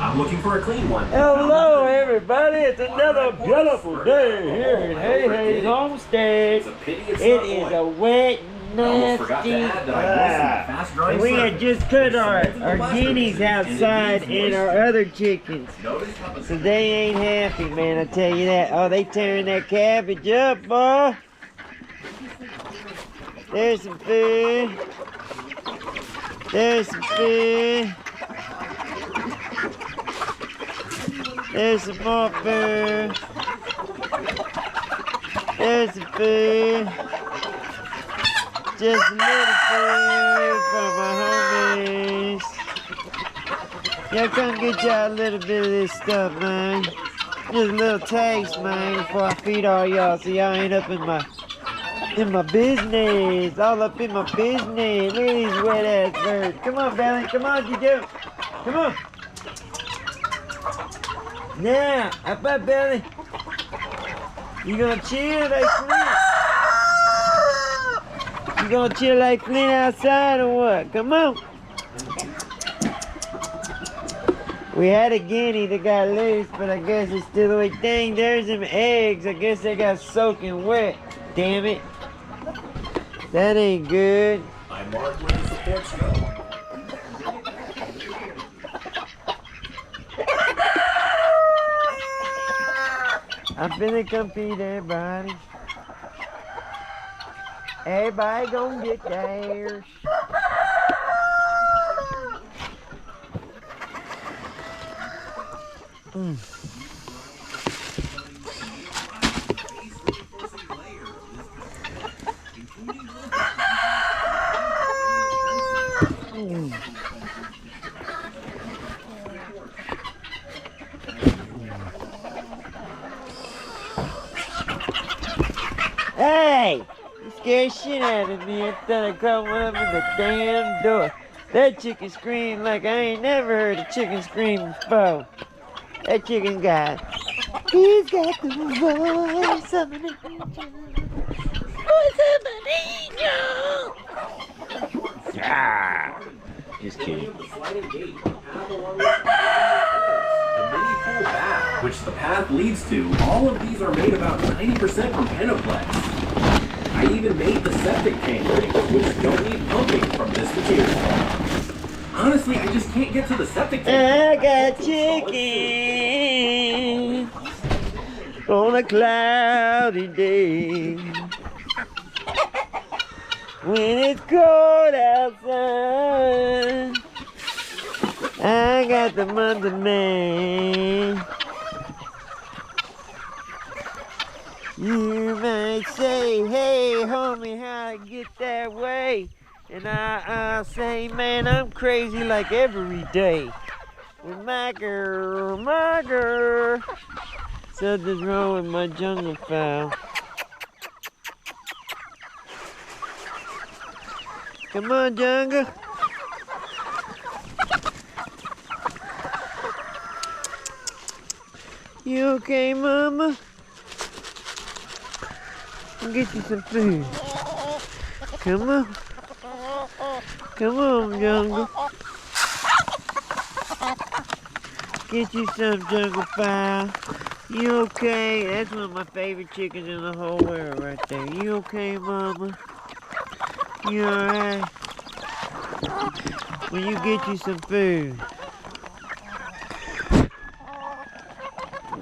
I'm looking for a clean one. Hello, everybody. It's another beautiful day here in Hay Hay's Homestead. It's a pity it's It not is white. a wet, I almost forgot to nasty. add that I moistened the fast-drying We had surface. just put There's our cement in the plaster guineas mix, and it outside needs and our moisture. other chickens. Notice how the So they ain't happy, man. I tell you that. Oh, they tearing that cabbage up, boy. There's some food. There's some food. There's some more food. There's some food. Just a little food for my homies. Y'all come get y'all a little bit of this stuff, man. Just a little taste, man, before I feed all y'all so y'all ain't up in my business. All up in my business. Look at these wet ass birds. Come on, Belly. Come on, Juju. Come on. Now, up my Belly. You gonna chill like Flint? You gonna chill like Flint outside or what? Come on. We had a guinea that got loose, but I guess it's still away. Dang, there's them eggs. I guess they got soaking wet. Damn it. That ain't good. I marked where the supports go. I'm finna compete, everybody. Everybody gonna get theirs. Hey! You scared shit out of me. I thought I caught one up in the damn door. That chicken screamed like I ain't never heard a chicken scream before. That chicken guy. He's got the voice of an angel. Voice of an angel. Ah, just kidding. The sliding gate, the path along the mini pool bath, which the path leads to, all of these are made about 90% from Penaplex. I even made the septic tank rings, which don't need pumping from this material. Honestly, I just can't get to the septic tank. I got chicken on a cloudy day. When it's cold outside, I got the month of May. You might say, hey, homie, how I get that way? And I say, man, I'm crazy like every day. With my girl. Something's wrong with my jungle fowl. Come on, jungle. You okay, mama? I'll get you some food. Come on. Come on, jungle. Get you some, jungle fowl. You okay? That's one of my favorite chickens in the whole world right there. You okay, mama? You alright? Will you get you some food?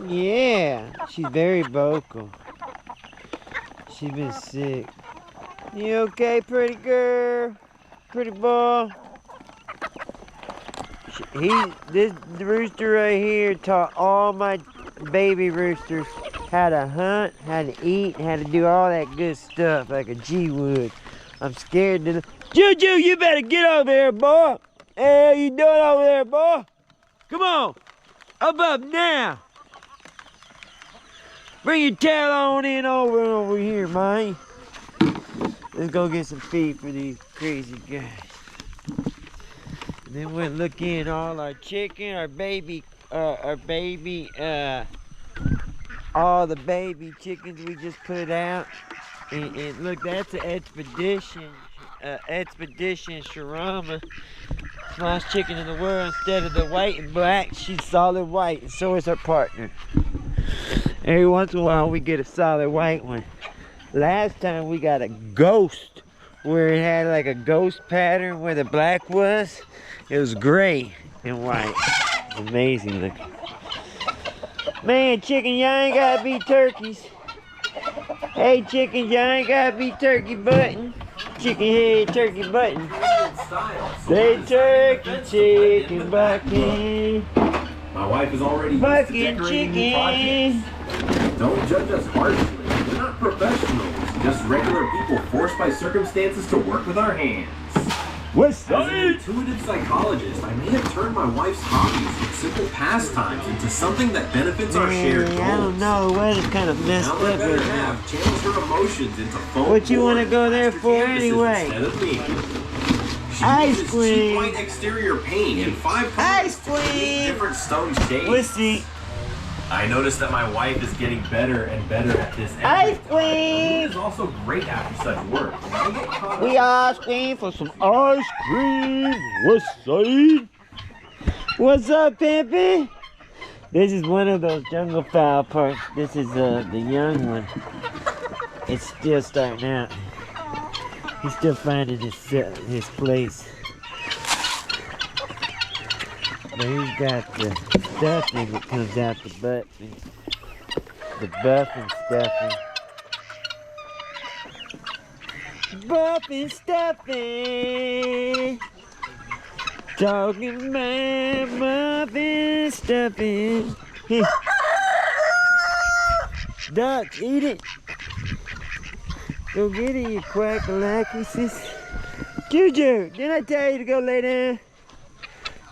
Yeah, she's very vocal. She's been sick. You okay, pretty girl? Pretty boy? This rooster right here taught all my baby roosters how to hunt, how to eat, how to do all that good stuff like a G would. I'm scared to... Juju, you better get over here, boy. Hey, how you doing over there, boy? Come on. Up now. Bring your tail on in over here, man. Let's go get some feed for these crazy guys. And then we'll look in all our chicken, all the baby chickens we just put out. And look, that's an expedition Shirama. smartest chicken in the world. Instead of the white and black, she's solid white, and so is her partner. Every once in a while, we get a solid white one. Last time we got a ghost, where it had like a ghost pattern where the black was. It was gray and white. Amazing looking. Man, chicken, y'all ain't gotta be turkeys. Hey, chicken, y'all ain't gotta be turkey button. Chicken head, turkey button. Say turkey, chicken, bucking. My wife is already used to Bucking decorating new chicken. projects. Don't judge us harshly. We're not professionals. Just regular people forced by circumstances to work with our hands. What's As an intuitive psychologist, I may have turned my wife's hobbies and simple pastimes into something that benefits our shared goals. I don't know. What is kind of messed Now up I right better now. have channels her emotions into foam What you wanna boards go and there plaster for canvases anyway? Instead of me. She Ice uses cream. cheap white exterior paint and 5 colors Ice to create cream. different stone shades. We'll see. I noticed that my wife is getting better and better at this. every Ice time. cream. It is also great after such work. When I get caught We up- ice cream for some ice cream. What's up? What's up, Pimpin'? This is one of those jungle fowl parks. This is the young one. It's still starting out. He's still finding his place. But he's got the stuffing that comes out the butt. The buff and stuffing. Buff and stuffing. Talking about buff and stuffing. Ducks, eat it. Go get it, you quack-a-lackuses. Juju, didn't I tell you to go lay down?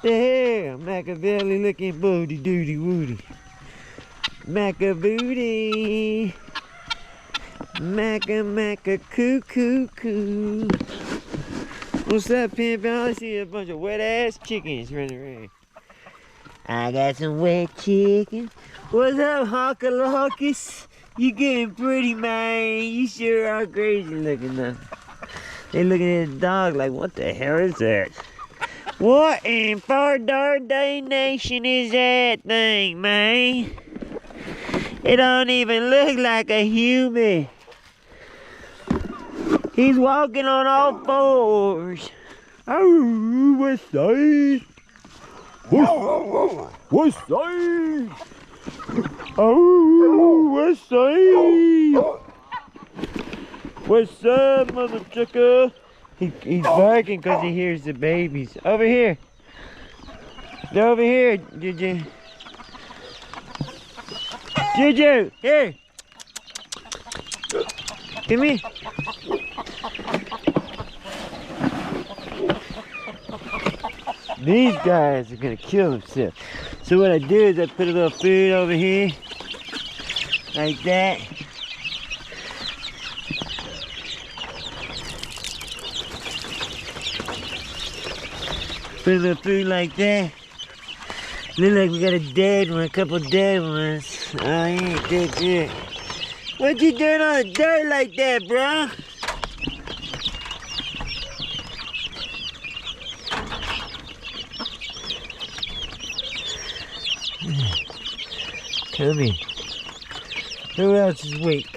The hell, Machiavelli looking booty doody woody. Maca-booty. Maca coo coo coo. What's up, Pimp? I see a bunch of wet ass chickens running around. I got some wet chicken. What's up, Hawkalockus? You getting pretty, man. You sure are crazy looking though. They looking at the dog like, what the hell is that? What in far darn nation is that thing, man? It don't even look like a human. He's walking on all fours. Oh, what's that? What's that? Oh, what's that? What's up, mother chicker? He's barking because he hears the babies. Over here. They're over here, Juju. Juju, here. Come here. These guys are gonna kill themselves. So what I do is I put a little food over here, like that. Put a little food like that. Look like we got a dead one, a couple dead ones. Oh, he ain't that good. What you doing on the dirt like that, bro? Come here. Who else is weak?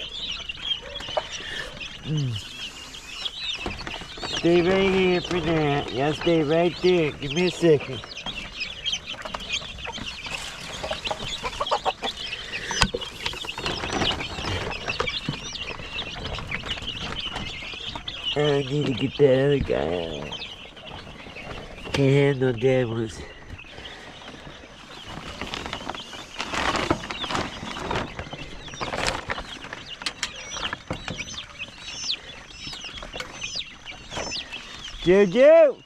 Stay right here for now. Y'all stay right there. Give me a second. I need to get that other guy out. Can't have no dead ones. Juju!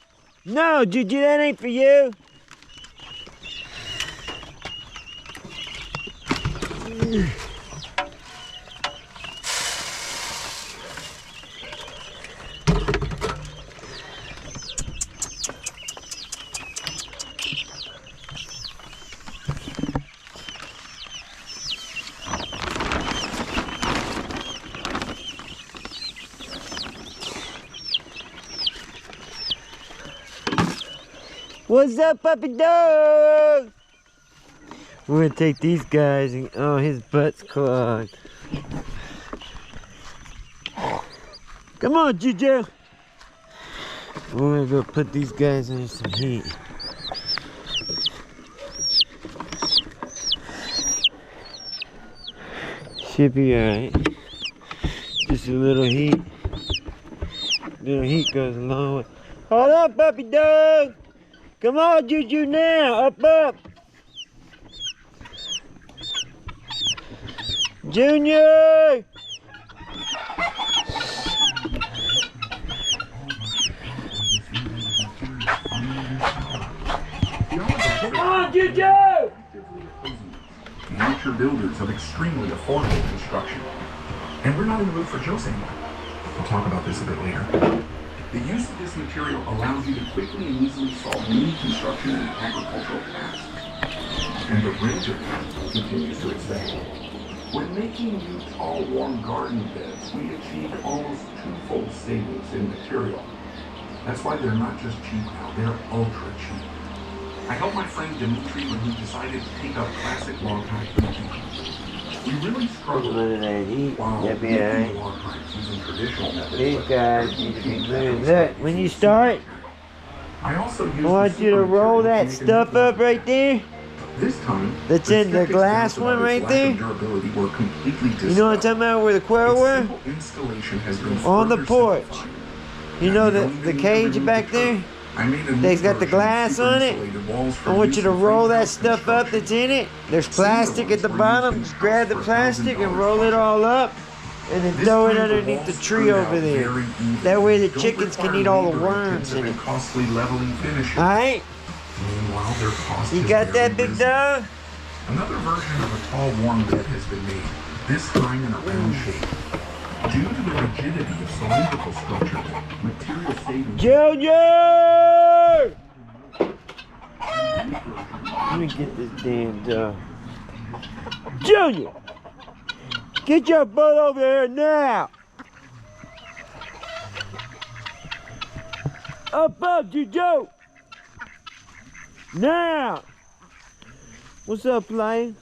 No, Juju, that ain't for you. What's up, puppy dog? We're gonna take these guys and, oh, his butt's clogged. Come on, Juju. We're gonna go put these guys in some heat. Should be alright. Just a little heat. Little heat goes a long way. Hold on, puppy dog. Come on, Juju, now. Up, up. Junior! Come on, Juju! Miniature builders of extremely affordable construction. And we're not in the mood for jokes anymore. We'll talk about this a bit later. The use of this material allows you to quickly and easily solve many construction and agricultural tasks. And the range of tasks continues to expand. When making new tall, warm garden beds, we achieved almost twofold savings in material. That's why they're not just cheap now, they're ultra cheap. I helped my friend Dimitri when he decided to take up classic log high painting. We really struggled Look at that heat. while That'd be making alright. log hides using traditional methods. These like guys need to be moved. Look, when you start, I also used I want you to roll that stuff up right there. This time, That's in the skeptics' glass doubts about one its right lack of there. durability were completely You know what I'm talking about, where the quail Its were? simple installation has been On the further porch. simplified. You know Now, the don't even cage need to back remove the there? turf. I made a new That's got the version glass with on it. super-insulated walls for I want use you to in roll frame that house stuff up that's in it. There's Similar plastic at the ones were bottom. used in Just grab the house for plastic and $1,000 roll it all up. And then This throw it time, the underneath the walls tree turned over out there. very even. That way the Don't chickens can require eat all the labor worms in intensive it. and costly leveling finishes. Alright? Meanwhile, their cost You has got barely that, big risen. dog? Another version of a tall, warm bed has been made, this time in a round shape. Due to the rigidity of cylindrical structures, material savings Junior! Let me get this damn dog. Junior! Get your butt over here now! Up, Juju! Now! What's up, Lion?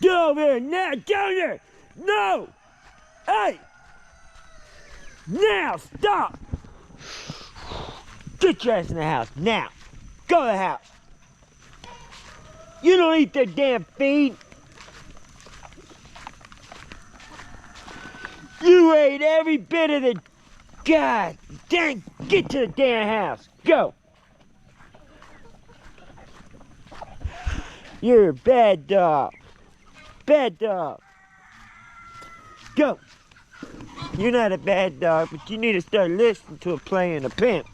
Get over here now, Junior! No! Hey! Now, stop! Get your ass in the house, now! Go to the house! You don't eat their damn feed! You ate every bit of the... God dang! Get to the damn house! Go! You're a bad dog. Bad dog. Go! You're not a bad dog, but you need to start listening to a play and a pimp.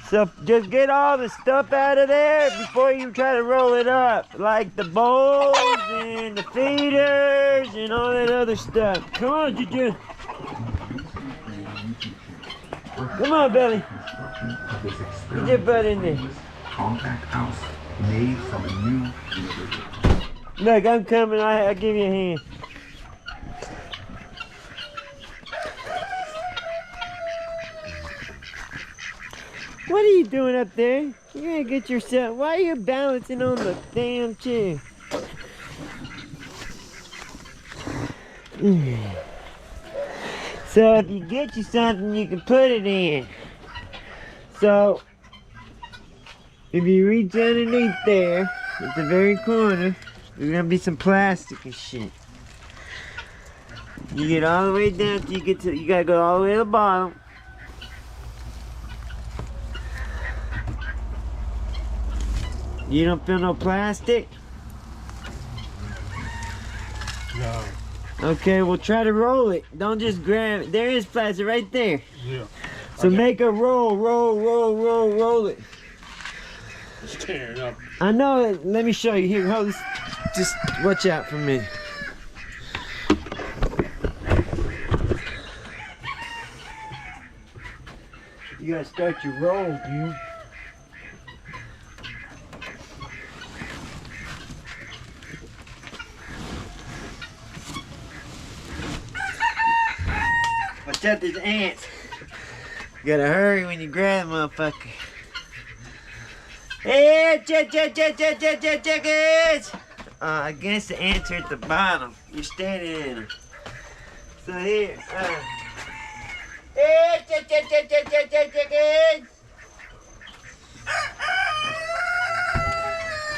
So just get all the stuff out of there before you try to roll it up. Like the bowls and the feeders and all that other stuff. Come on, Juju. Come on, Billy. Get your butt in there. compact house made from a new individual. Look, I'm coming. I'll give you a hand. What are you doing up there? You gotta get yourself. Why are you balancing on the damn chair? So if you get you something, you can put it in. So if you reach underneath there, at the very corner, there's gonna be some plastic and shit. You get all the way down till you get to. You gotta go all the way to the bottom. You don't feel no plastic? No. Okay, well try to roll it. Don't just grab it. There is plastic right there. Yeah. So Okay. make a roll it. It's tearing up. I know it. Let me show you. Here, hold this. Just watch out for me. You gotta start your roll, dude. Watch out, there's ants. You gotta hurry when you grab a motherfucker. Hey, chickens! I guess the answer at the bottom. You're standing in them. So here, hey, chickens!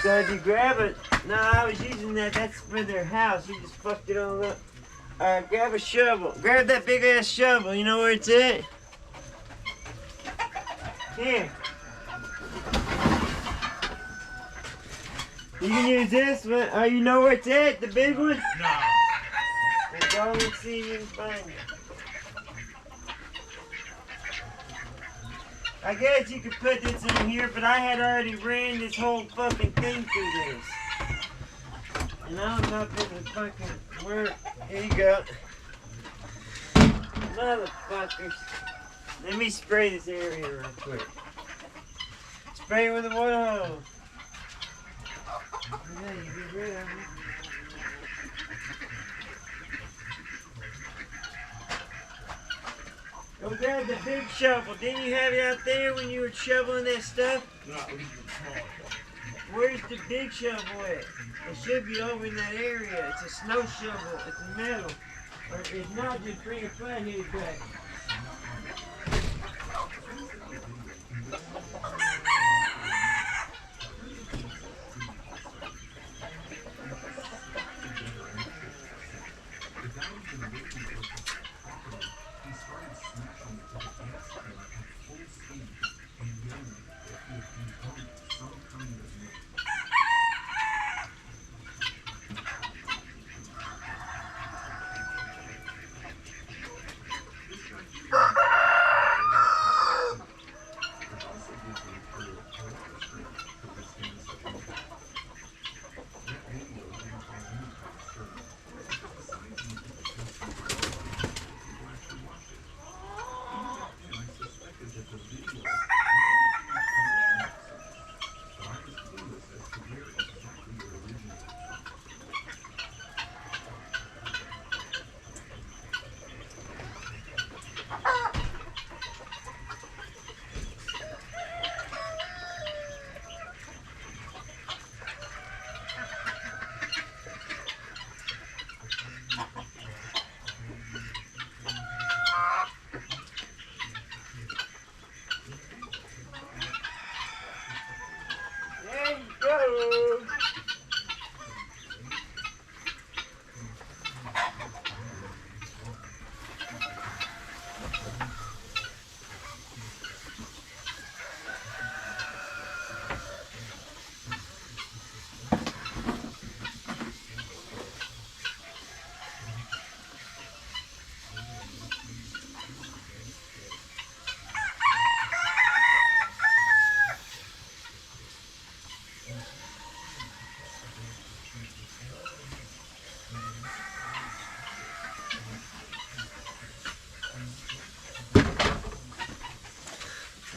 So if you grab it, no, I was using that. That's for their house. You just fucked it all up. Grab a shovel. Grab that big ass shovel. You know where it's at? Here. You can use this one. Oh, you know where it's at? The big one? No. Then go and see if you can find it. I guess you could put this in here, but I had already ran this whole fucking thing through this. And I'm not gonna fucking work. Here you go. Motherfuckers. Let me spray this area real quick. Spray with a water hose. Yeah, you get rid of it. Go grab the big shovel. Didn't you have it out there when you were shoveling that stuff? No, we use a small one. Where's the big shovel at? It should be over in that area. It's a snow shovel. It's metal. Or if not, just bring a flathead back.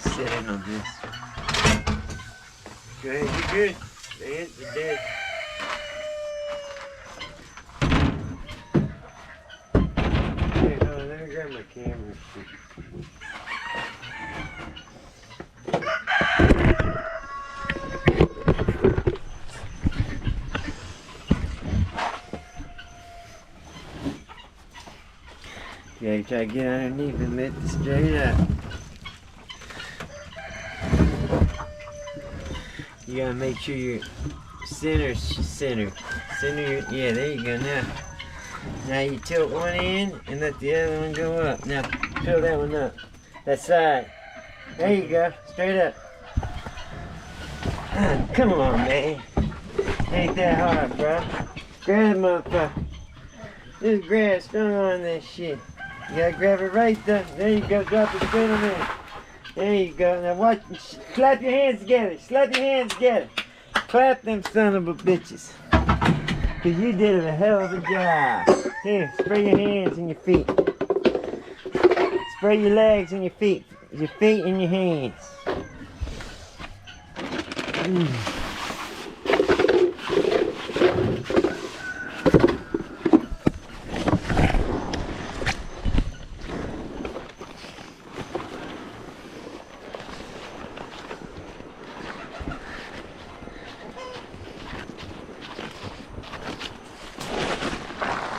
Sit in on this. Go ahead, you're good. Man, you're dead. Here, hold on, let me grab my camera. Yeah, you try to get underneath and lift it straight up. You gotta make sure your center, yeah, there you go now. Now you tilt one end and let the other one go up. Now, tilt that one up. That side. There you go, straight up. Come on, man. Ain't that hard, bro. Grab the motherfucker. Just grab strong on that shit. You gotta grab it right there. There you go, drop it straight on there. There you go. Now watch, clap your hands together. Slap your hands together. Clap them son of a bitches. Cause you did a hell of a job. Here, spray your hands and your feet. Spray your legs and your feet. Your feet and your hands.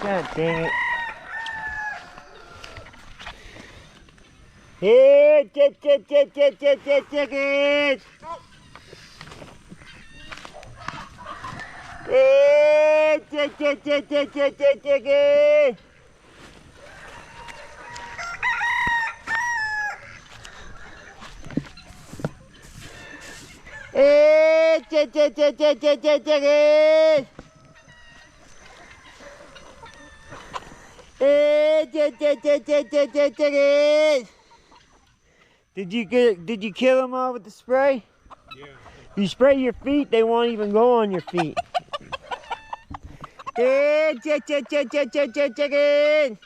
God dang it. Here, chickens. Hey, chicken. Hey, chicken. Hey, chicken. Did you kill them all with the spray? Yeah. You spray your feet, they won't even go on your feet. Hey, chicken. Hey, chicken.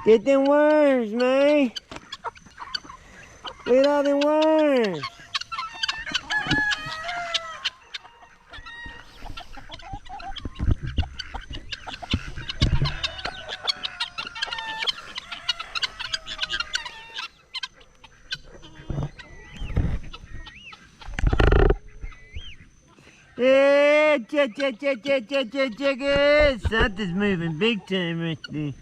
Get them worms, man. Look at all them worms. Yeah, chicken. Something's moving big time right there.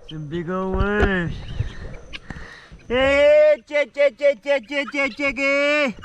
Some big old worms. Yeah, chicken. Yeah, chicken. Chicken.